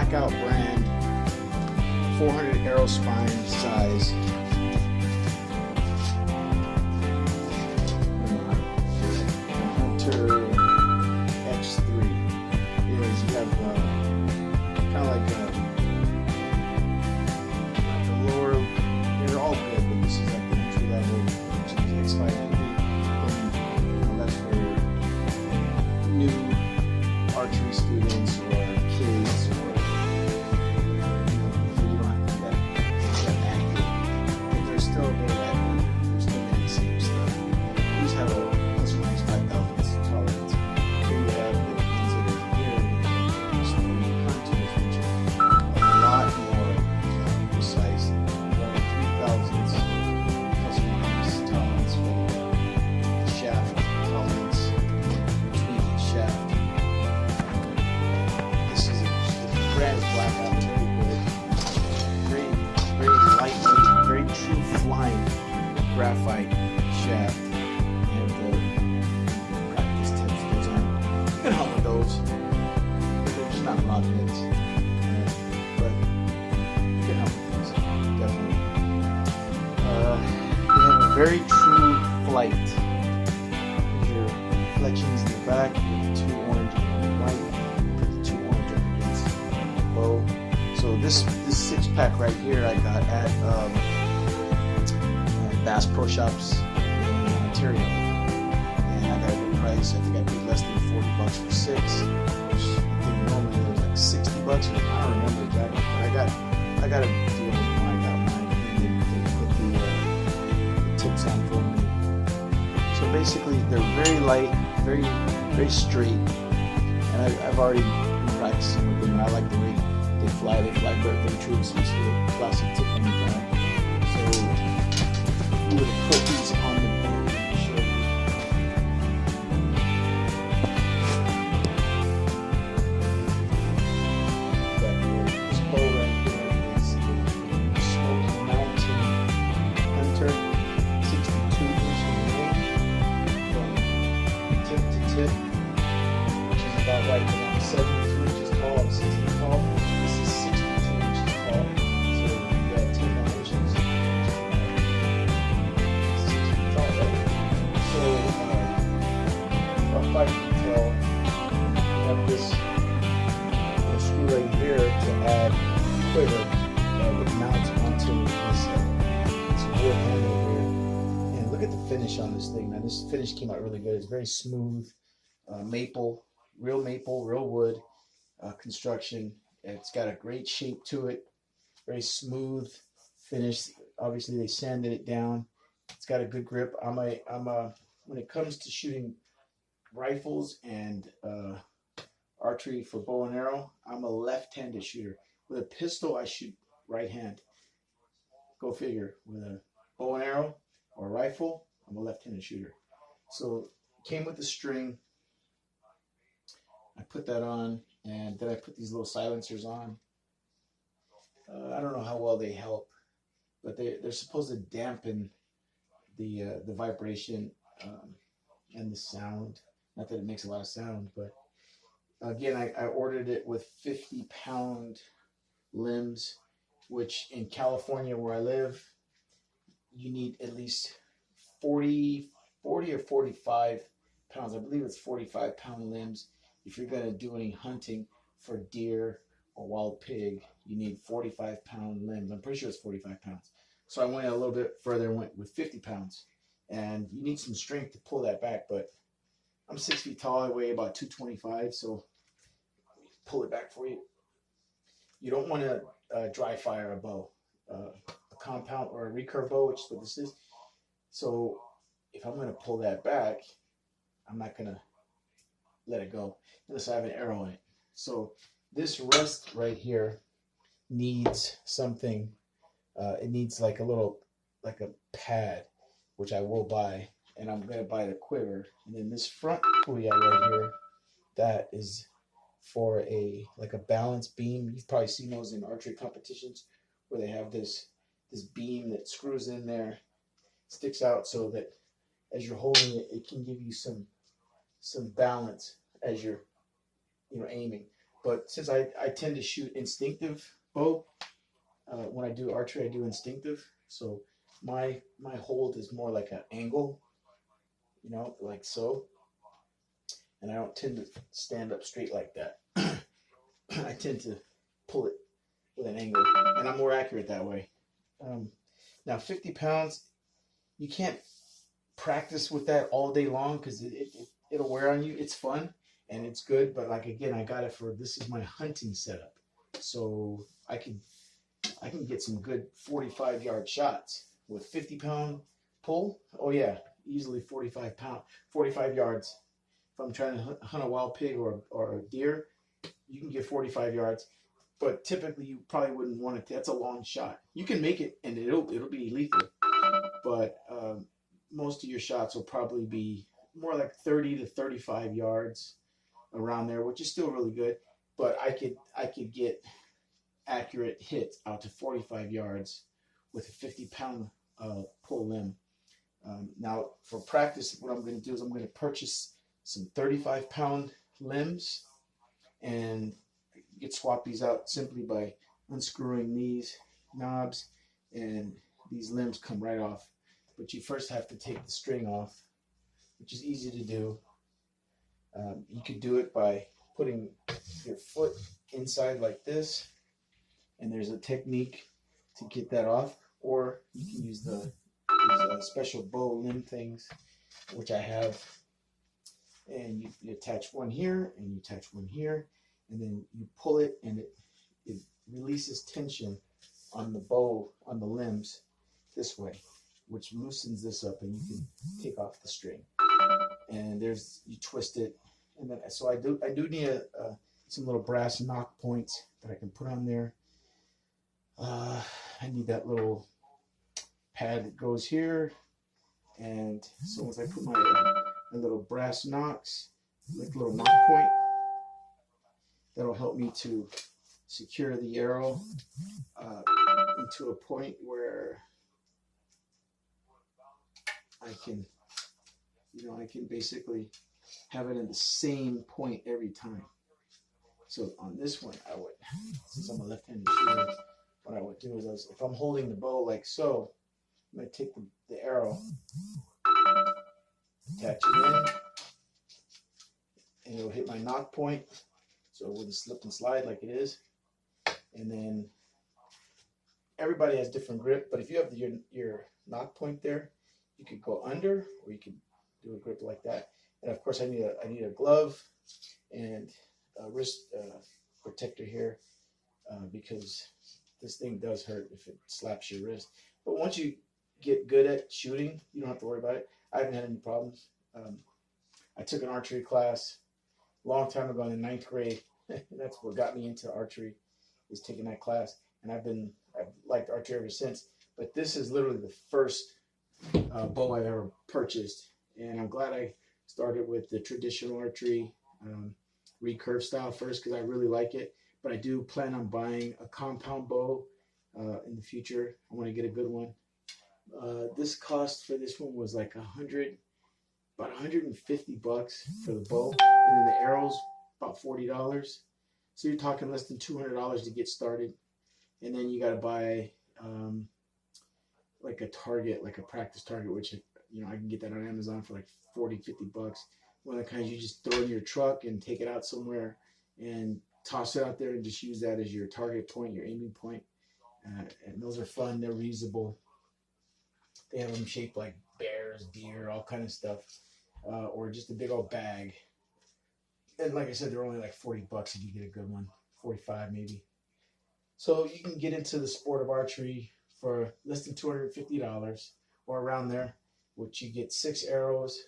Blackout brand, 400 arrow spine size. Hunter X3. Anyways, you have kind of like the lower. They're all good, but this is like the entry level, which is X5. That's for new archery students or kids, or you don't have to be that active. But they're still very active. They're still doing the same stuff. You just have a 5,000 tolerance. Here you have the ones that are here, hunters, which are a lot more precise. You have 3,000 plus or minus tolerance for the shaft tolerance between each shaft. This is a brand blackout, very, very lightweight, very true flying graphite shaft. And practice tips, those aren't, you can help with those, but they're just not a lot of hits. But you can help with those, definitely. We have a very true flight. There's your reflections in the back with the 2 orange and 1 white. Put the 2 orange up against the bow. So this 6-pack right here I got at Bass Pro Shops in Ontario. And I got a good price. I think I paid less than $40 for 6, which I think normally it was like $60 or I don't remember exactly, but I got a deal when I got mine, and they put the tips on for me. So basically they're very light, very, very straight, and I've already been practicing with them. I like the way they fly very true, so you see the plastic tip on the back. So if you were to put these on the bow, let me show you. This bow right here is a Smokey Mountain Hunter, 62 inch in length from tip to tip, which is about right around 72 inches tall and 6 feet tall. This is 62 inches tall, so you got 10 more inches. 6 feet tall, right? So about 5 feet tall. You have this screw right here to add quiver that mounts onto this wood handle here. And look at the finish on this thing, man. This finish came out really good. It's very smooth, maple, real wood construction. It's got a great shape to it, very smooth finish. Obviously they sanded it down. It's got a good grip. When it comes to shooting rifles and archery for bow and arrow, I'm a left-handed shooter. With a pistol, I shoot right hand. Go figure. With a bow and arrow or a rifle, I'm a left-handed shooter. So it came with the string. I put that on, and then I put these little silencers on. I don't know how well they help, but they're supposed to dampen the vibration and the sound. Not that it makes a lot of sound, but again, I ordered it with 50-pound limbs, which in California where I live, you need at least 40 or 45 pounds. I believe it's 45-pound limbs. If you're going to do any hunting for deer or wild pig, you need 45-pound limbs. I'm pretty sure it's 45 pounds. So I went a little bit further and went with 50 pounds. And you need some strength to pull that back, but I'm 6 feet tall. I weigh about 225, so pull it back for you. You don't want to dry fire a bow, a compound or a recurve bow, which is what this is. So if I'm going to pull that back, I'm not going to let it go unless I have an arrow in it. So this rest right here needs something. It needs like a pad, which I will buy, and I'm going to buy the quiver. And then this front pulley right here, that is for like a balance beam. You've probably seen those in archery competitions where they have this beam that screws in there, sticks out so that as you're holding it, it can give you some balance as you're aiming. But since I tend to shoot instinctive bow, when I do archery, I do instinctive. So my hold is more like an angle, you know, like so. And I don't tend to stand up straight like that. I tend to pull it with an angle, and I'm more accurate that way. Um, Now, 50 pounds, you can't practice with that all day long because it'll wear on you. It's fun and it's good, but like again, I got it for this is my hunting setup, so I can get some good 45-yard shots with 50-pound pull. Oh yeah, easily 45 yards. If I'm trying to hunt a wild pig or a deer, you can get 45 yards. But typically, you probably wouldn't want it. That's a long shot. You can make it, and it'll be lethal. But most of your shots will probably be more like 30 to 35 yards around there, which is still really good. But I could get accurate hits out to 45 yards with a 50-pound pull limb. Now, for practice, what I'm going to do is I'm going to purchase some 35-pound limbs, and you can swap these out simply by unscrewing these knobs, and these limbs come right off. But you first have to take the string off, which is easy to do. You could do it by putting your foot inside like this, and there's a technique to get that off, or you can use these special bow limb things, which I have, and you attach one here and you attach one here, and then you pull it, and it releases tension on the bow, on the limbs this way, which loosens this up, and you can take off the string. And you twist it, and then so I do need some little brass knock points that I can put on there. I need that little pad that goes here, and so once I put my little brass knocks, like a little knock point, that'll help me to secure the arrow into a point where I can basically have it in the same point every time. So on this one, since I'm a left-handed shooter, what I would do is if I'm holding the bow like so, I'm going to take the arrow, attach it in, and it'll hit my knock point. So with a slip and slide like it is, and then everybody has different grip, but if you have your knock point there, you could go under, or you could do a grip like that. And of course, I need a glove and a wrist protector here, because this thing does hurt if it slaps your wrist. But once you get good at shooting, you don't have to worry about it. I haven't had any problems. I took an archery class a long time ago in the 9th grade. That's what got me into archery, is taking that class, and I've liked archery ever since. But this is literally the first bow I've ever purchased, and I'm glad I started with the traditional archery recurve style first, because I really like it. But I do plan on buying a compound bow in the future. I want to get a good one. This cost for this one was like about $150 for the bow, and then the arrows about $40. So you're talking less than $200 to get started, and then you got to buy like a target, like a practice target, which I can get that on Amazon for like $40-50. One of the kinds you just throw in your truck and take it out somewhere and toss it out there and just use that as your target point, your aiming point. And those are fun. They're reusable. They have them shaped like bears, deer, all kind of stuff, or just a big old bag. And like I said, they're only like $40 if you get a good one, 45 maybe. So you can get into the sport of archery for less than $250 or around there, which you get 6 arrows,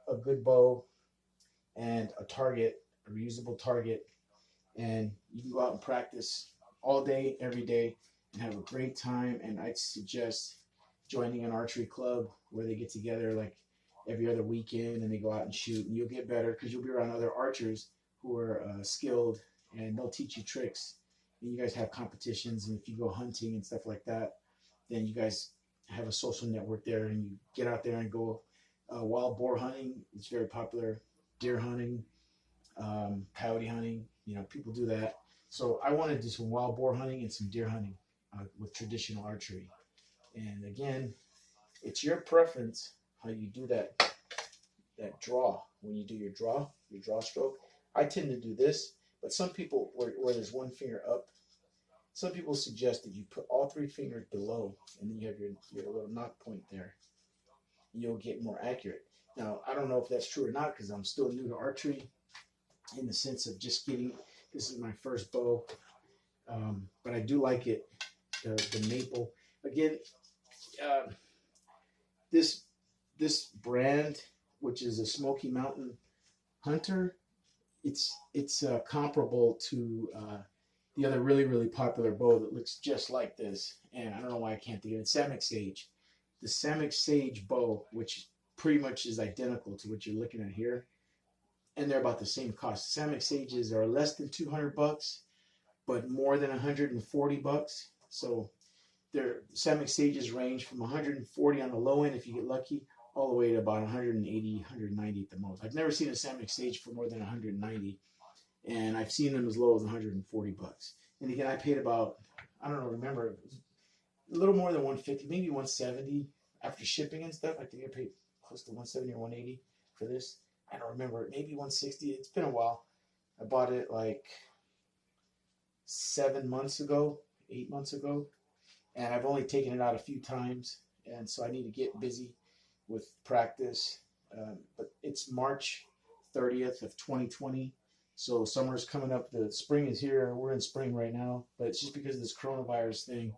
a good bow, and a target, a reusable target. And you can go out and practice all day, every day, and have a great time. And I'd suggest joining an archery club where they get together like every other weekend and they go out and shoot, and you'll get better because you'll be around other archers who are skilled, and they'll teach you tricks. And you guys have competitions, and if you go hunting and stuff like that, then you guys have a social network there, and you get out there and go wild boar hunting. It's very popular. Deer hunting, coyote hunting, You know, people do that. So I want to do some wild boar hunting and some deer hunting with traditional archery. And again, it's your preference how you do that draw. When you do your draw stroke, I tend to do this, but some people where there's one finger up, some people suggest that you put all three fingers below, and then you have your little knock point there. You'll get more accurate. Now, I don't know if that's true or not because I'm still new to archery in the sense of just getting, this is my first bow, but I do like it, the maple. Again, this brand, which is a Smoky Mountain Hunter, it's comparable to the other really popular bow that looks just like this, and I don't know why I can't think of it. Samick Sage. The Samick Sage bow, which pretty much is identical to what you're looking at here, and they're about the same cost. Samick Sages are less than $200, but more than $140. So their Samick Sages range from 140 on the low end if you get lucky, all the way to about 180, 190 at the most. I've never seen a Samick Sage for more than 190, and I've seen them as low as $140. And again, I paid about, I don't know, remember, it was a little more than 150, maybe 170 after shipping and stuff. I think I paid close to 170 or 180 for this. I don't remember, maybe 160. It's been a while. I bought it like 7 months ago, 8 months ago, and I've only taken it out a few times, and so I need to get busy with practice. But it's March 30th of 2020, so summer's coming up. The spring is here. We're in spring right now, but it's just because of this coronavirus thing,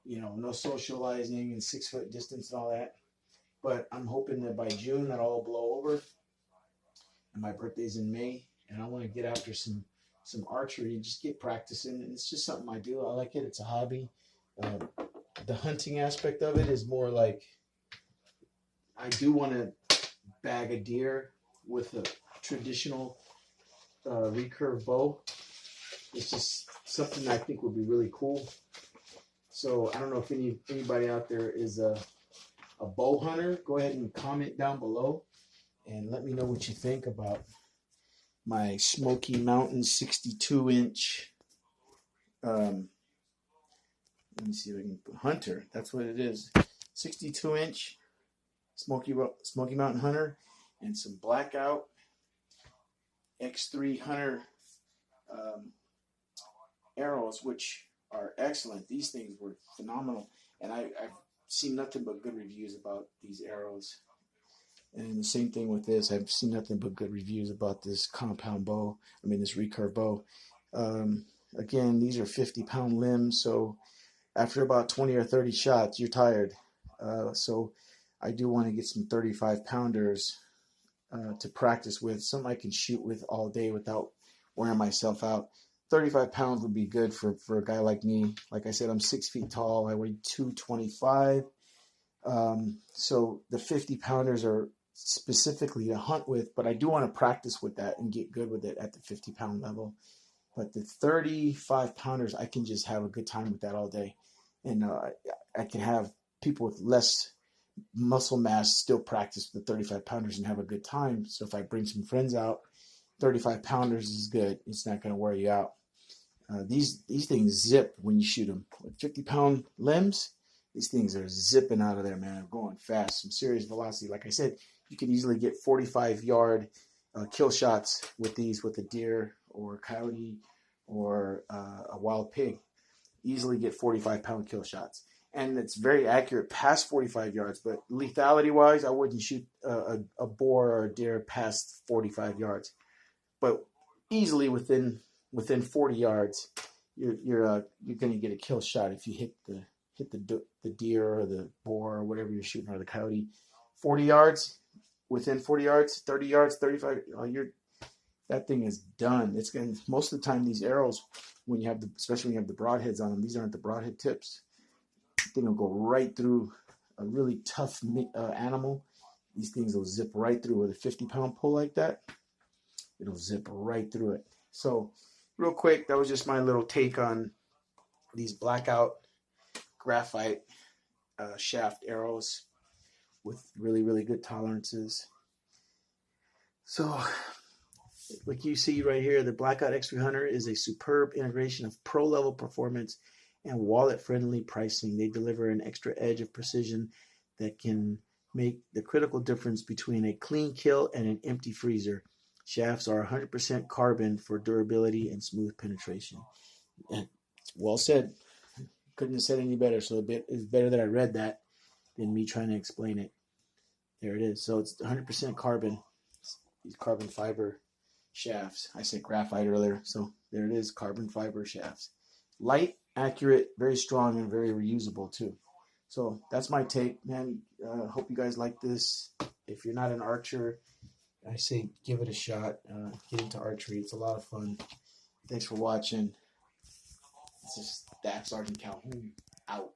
you know, no socializing and 6 foot distance and all that. But I'm hoping that by June that'll all blow over. And my birthday's in May, and I want to get after some archery and just get practicing. And it's just something I do. I like it. It's a hobby. The hunting aspect of it is more like I do want to bag a deer with a traditional recurve bow. It's just something I think would be really cool. So I don't know if anybody out there is a bow hunter. Go ahead and comment down below and let me know what you think about my Smoky Mountain 62-inch. Let me see if I can put Hunter. That's what it is. 62-inch Smoky Mountain Hunter and some blackout X3 Hunter arrows, which are excellent. These things were phenomenal, and I've seen nothing but good reviews about these arrows. And the same thing with this. I've seen nothing but good reviews about this compound bow. I mean, this recurve bow. Again, these are 50-pound limbs, so after about 20 or 30 shots, you're tired. So I do want to get some 35-pounders to practice with, something I can shoot with all day without wearing myself out. 35 pounds would be good for a guy like me. Like I said, I'm 6 feet tall. I weigh 225. So the 50-pounders are specifically to hunt with, but I do want to practice with that and get good with it at the 50-pound level. But the 35-pounders, I can just have a good time with that all day. And I can have people with less muscle mass still practice with the 35-pounders and have a good time. So if I bring some friends out, 35-pounders is good. It's not going to wear you out. These things zip when you shoot them. With 50-pound limbs, these things are zipping out of there, man. They're going fast, some serious velocity. Like I said, you can easily get 45-yard kill shots with these, with a deer or a coyote or a wild pig. Easily get 45-pound kill shots. And it's very accurate past 45 yards, but lethality-wise, I wouldn't shoot a boar or a deer past 45 yards. But easily within 40 yards, you're going to get a kill shot if you hit the deer or the boar or whatever you're shooting, or the coyote. 40 yards, within 40 yards, 30 yards, 35. That thing is done. It's going. Most of the time, these arrows, when you have especially when you have the broadheads on them, these aren't the broadhead tips. The thing will go right through a really tough animal. These things will zip right through with a 50-pound pull like that. It'll zip right through it. So real quick, that was just my little take on these blackout graphite shaft arrows with really good tolerances. So like you see right here, the Blackout X300 is a superb integration of pro-level performance and wallet-friendly pricing. They deliver an extra edge of precision that can make the critical difference between a clean kill and an empty freezer. Shafts are 100% carbon for durability and smooth penetration. And well said. Couldn't have said any better. So it's better that I read that than me trying to explain it. There it is. So it's 100% carbon. These carbon fiber shafts. I said graphite earlier. So there it is, carbon fiber shafts. Light, accurate, very strong, and very reusable too. So that's my take, man. Hope you guys like this. If you're not an archer, I say give it a shot. Get into archery. It's a lot of fun. Thanks for watching. This is Staff Sergeant Calhoun out.